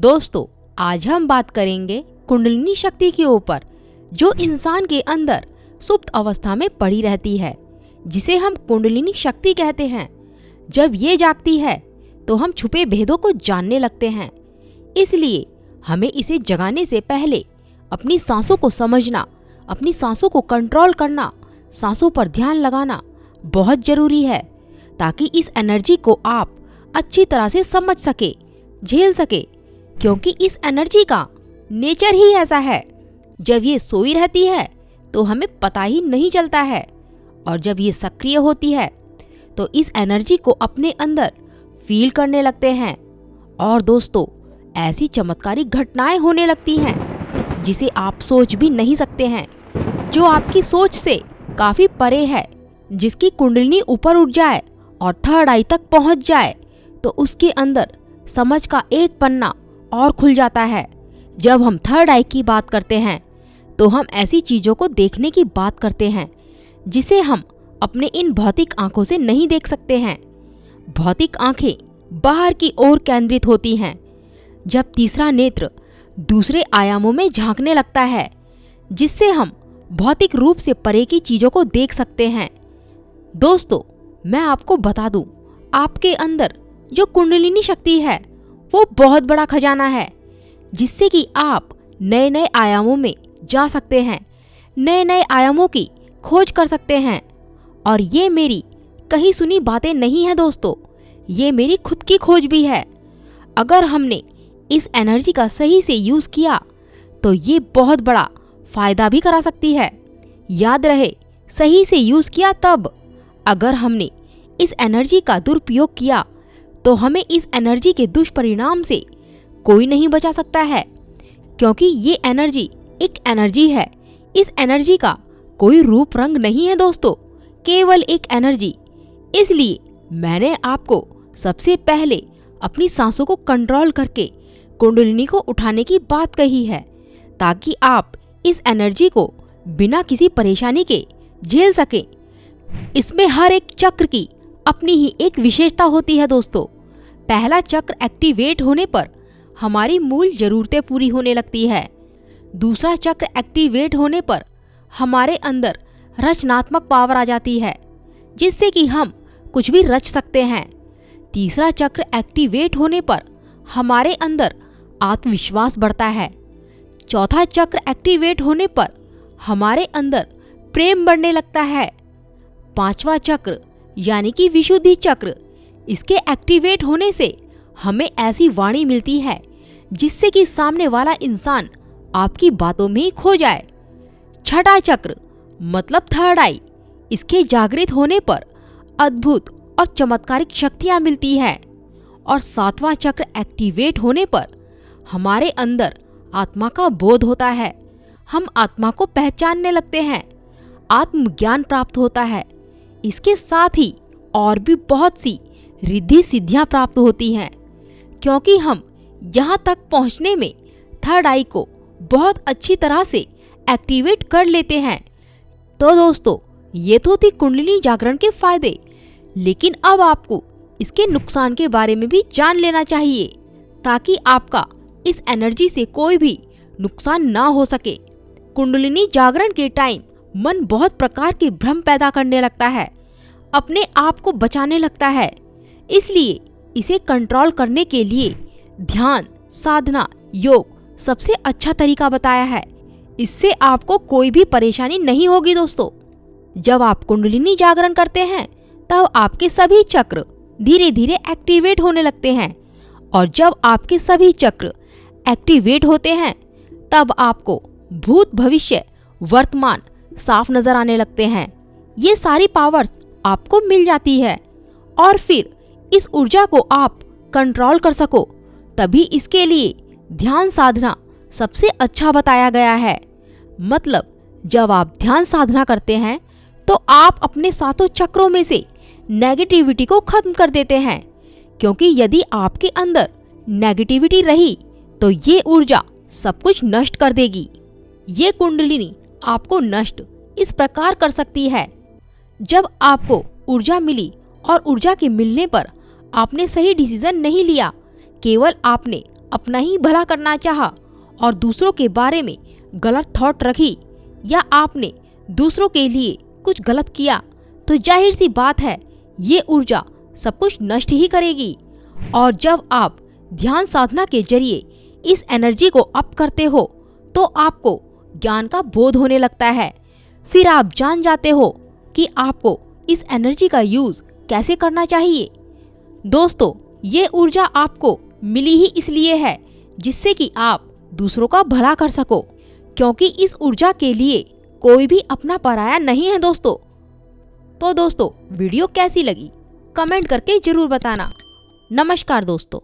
दोस्तों, आज हम बात करेंगे कुंडलिनी शक्ति के ऊपर, जो इंसान के अंदर सुप्त अवस्था में पड़ी रहती है, जिसे हम कुंडलिनी शक्ति कहते हैं। जब ये जागती है तो हम छुपे भेदों को जानने लगते हैं। इसलिए हमें इसे जगाने से पहले अपनी सांसों को समझना, अपनी सांसों को कंट्रोल करना, सांसों पर ध्यान लगाना बहुत जरूरी है, ताकि इस एनर्जी को आप अच्छी तरह से समझ सके, झेल सके। क्योंकि इस एनर्जी का नेचर ही ऐसा है, जब ये सोई रहती है तो हमें पता ही नहीं चलता है, और जब ये सक्रिय होती है तो इस एनर्जी को अपने अंदर फील करने लगते हैं। और दोस्तों, ऐसी चमत्कारी घटनाएं होने लगती हैं जिसे आप सोच भी नहीं सकते हैं, जो आपकी सोच से काफी परे है। जिसकी कुंडलिनी ऊपर उठ जाए और थर्ड आई तक पहुंच जाए तो उसके अंदर समझ का एक पन्ना और खुल जाता है। जब हम थर्ड आई की बात करते हैं तो हम ऐसी चीजों को देखने की बात करते हैं जिसे हम अपने इन भौतिक आंखों से नहीं देख सकते हैं। भौतिक आंखें बाहर की ओर केंद्रित होती हैं, जब तीसरा नेत्र दूसरे आयामों में झांकने लगता है, जिससे हम भौतिक रूप से परे की चीजों को देख सकते हैं। दोस्तों, मैं आपको बता दूं, आपके अंदर जो कुंडलिनी शक्ति है वो बहुत बड़ा खजाना है, जिससे कि आप नए नए आयामों में जा सकते हैं, नए नए आयामों की खोज कर सकते हैं। और ये मेरी कहीं सुनी बातें नहीं है दोस्तों, ये मेरी खुद की खोज भी है। अगर हमने इस एनर्जी का सही से यूज़ किया तो ये बहुत बड़ा फायदा भी करा सकती है। याद रहे, सही से यूज़ किया तब। अगर हमने इस एनर्जी का दुरुपयोग किया तो हमें इस एनर्जी के दुष्परिणाम से कोई नहीं बचा सकता है, क्योंकि ये एनर्जी एक एनर्जी है। इस एनर्जी का कोई रूप रंग नहीं है दोस्तों, केवल एक एनर्जी। इसलिए मैंने आपको सबसे पहले अपनी सांसों को कंट्रोल करके कुंडलिनी को उठाने की बात कही है, ताकि आप इस एनर्जी को बिना किसी परेशानी के झेल सकें। इसमें हर एक चक्र की अपनी ही एक विशेषता होती है दोस्तों। पहला चक्र एक्टिवेट होने पर हमारी मूल जरूरतें पूरी होने लगती है। दूसरा चक्र एक्टिवेट होने पर हमारे अंदर रचनात्मक पावर आ जाती है, जिससे कि हम कुछ भी रच सकते हैं। तीसरा चक्र एक्टिवेट होने पर हमारे अंदर आत्मविश्वास बढ़ता है। चौथा चक्र एक्टिवेट होने पर हमारे अंदर प्रेम बढ़ने लगता है। पांचवा चक्र यानी कि विशुद्धि चक्र, इसके एक्टिवेट होने से हमें ऐसी वाणी मिलती है जिससे कि सामने वाला इंसान आपकी बातों में ही खो जाए। छठा चक्र मतलब थर्ड आई, इसके जागृत होने पर अद्भुत और चमत्कारिक शक्तियां मिलती है। और सातवां चक्र एक्टिवेट होने पर हमारे अंदर आत्मा का बोध होता है, हम आत्मा को पहचानने लगते हैं, आत्मज्ञान प्राप्त होता है। इसके साथ ही और भी बहुत सी रिद्धि सिद्धियां प्राप्त होती हैं, क्योंकि हम यहाँ तक पहुँचने में थर्ड आई को बहुत अच्छी तरह से एक्टिवेट कर लेते हैं। तो दोस्तों, ये तो थी कुंडलिनी जागरण के फायदे, लेकिन अब आपको इसके नुकसान के बारे में भी जान लेना चाहिए, ताकि आपका इस एनर्जी से कोई भी नुकसान ना हो सके। कुंडलिनी जागरण के टाइम मन बहुत प्रकार के भ्रम पैदा करने लगता है, अपने आप को बचाने लगता है। इसलिए इसे कंट्रोल करने के लिए ध्यान, साधना, योग सबसे अच्छा तरीका बताया है। इससे आपको कोई भी परेशानी नहीं होगी दोस्तों। जब आप कुंडलिनी जागरण करते हैं तब आपके सभी चक्र धीरे धीरे एक्टिवेट होने लगते हैं, और जब आपके सभी चक्र एक्टिवेट होते हैं तब आपको भूत, भविष्य, वर्तमान साफ नजर आने लगते हैं। ये सारी पावर्स आपको मिल जाती है, और फिर इस ऊर्जा को आप कंट्रोल कर सको, तभी इसके लिए ध्यान साधना सबसे अच्छा बताया गया है। मतलब जब आप ध्यान साधना करते हैं तो आप अपने सातों चक्रों में से नेगेटिविटी को खत्म कर देते हैं, क्योंकि यदि आपके अंदर नेगेटिविटी रही तो ये ऊर्जा सब कुछ नष्ट कर देगी। ये कुंडलिनी आपको नष्ट इस प्रकार कर सकती है, जब आपको ऊर्जा मिली और ऊर्जा के मिलने पर आपने सही डिसीजन नहीं लिया, केवल आपने अपना ही भला करना चाहा और दूसरों के बारे में गलत थॉट रखी, या आपने दूसरों के लिए कुछ गलत किया, तो जाहिर सी बात है ये ऊर्जा सब कुछ नष्ट ही करेगी। और जब आप ध्यान साधना के जरिए इस एनर्जी को अप करते हो तो आपको ज्ञान का बोध होने लगता है। फिर आप जान जाते हो कि आपको इस एनर्जी का यूज कैसे करना चाहिए। दोस्तों, ये ऊर्जा आपको मिली ही इसलिए है जिससे कि आप दूसरों का भला कर सको, क्योंकि इस ऊर्जा के लिए कोई भी अपना पराया नहीं है दोस्तों। तो दोस्तों, वीडियो कैसी लगी कमेंट करके जरूर बताना। नमस्कार दोस्तों।